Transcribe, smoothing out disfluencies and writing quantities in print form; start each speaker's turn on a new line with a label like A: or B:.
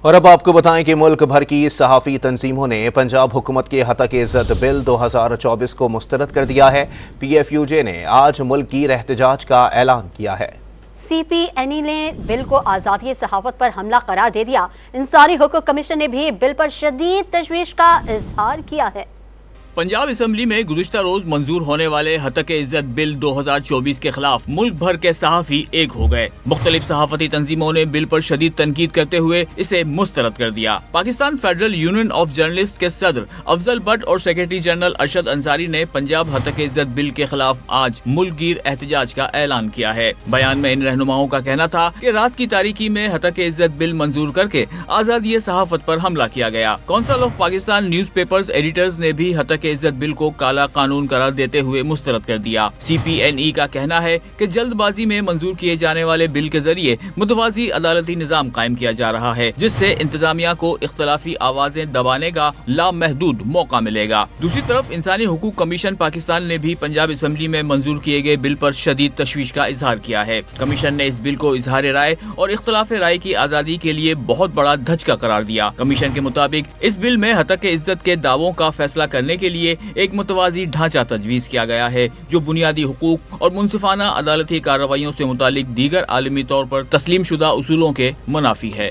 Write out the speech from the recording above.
A: اور اب آپ کو بتائیں کہ ملک بھر کی صحافی تنظیموں نے پنجاب حکومت کے ہتک عزت بل 2024 کو مسترد کر دیا ہے۔ پی ایف یو جے نے آج ملک گیر احتجاج کا اعلان کیا ہے۔
B: سی پی این ای نے بل کو آزادی صحافت پر حملہ قرار دے دیا۔ انسانی حقوق کمیشن نے بھی بل پر شدید تشویش کا اظہار کیا ہے۔
C: پنجاب اسمبلی میں گزشتہ روز منظور ہونے والے ہتک عزت بل 2024 کے خلاف ملک بھر کے صحافی ایک ہو گئے۔ مختلف صحافتی تنظیموں نے بل پر شدید تنقید کرتے ہوئے اسے مسترد کر دیا۔ Pakistan federal union of journalist کے صدر افضل بٹ اور سیکرٹری جنرل ارشد انصاری نے پنجاب ہتک عزت بل کے خلاف آج ملک گیر احتجاج کا اعلان کیا ہے۔ بیان میں ان رہنماؤں کا کہنا تھا کہ رات کی تاریکی میں ہتک عزت بل منظور کر کے آزادی صحافت پر حملہ کیا گیا۔ Council of Pakistan news papers editors نے بھی ہتک عزت بل کو کالا قانون قرار دیتے ہوئے مسترد کر دیا۔ سی پی این ای کا کہنا ہے کہ جلد بازی میں منظور کیے جانے والے بل کے ذریعے متوازی عدالتی نظام قائم کیا جا رہا ہے، جس سے انتظامیہ کو اختلافی آوازیں دبانے کا لامحدود موقع ملے گا۔ دوسری طرف انسانی حقوق کمیشن پاکستان نے بھی پنجاب اسمبلی میں منظور کیے گئے بل پر شدید تشویش کا اظہار کیا ہے۔ کمیشن نے اس بل کو اظہار رائے اور اختلاف رائے کی آزادی کے لیے بہت بڑا دھچکا قرار دیا۔ کمیشن کے مطابق اس بل میں ہتک عزت کے دعووں کا فیصلہ کرنے کے لیے ایک متوازی ڈھانچہ تجویز کیا گیا ہے، جو بنیادی حقوق اور منصفانہ عدالتی کارروائیوں سے متعلق دیگر عالمی طور پر تسلیم شدہ اصولوں کے منافی ہے۔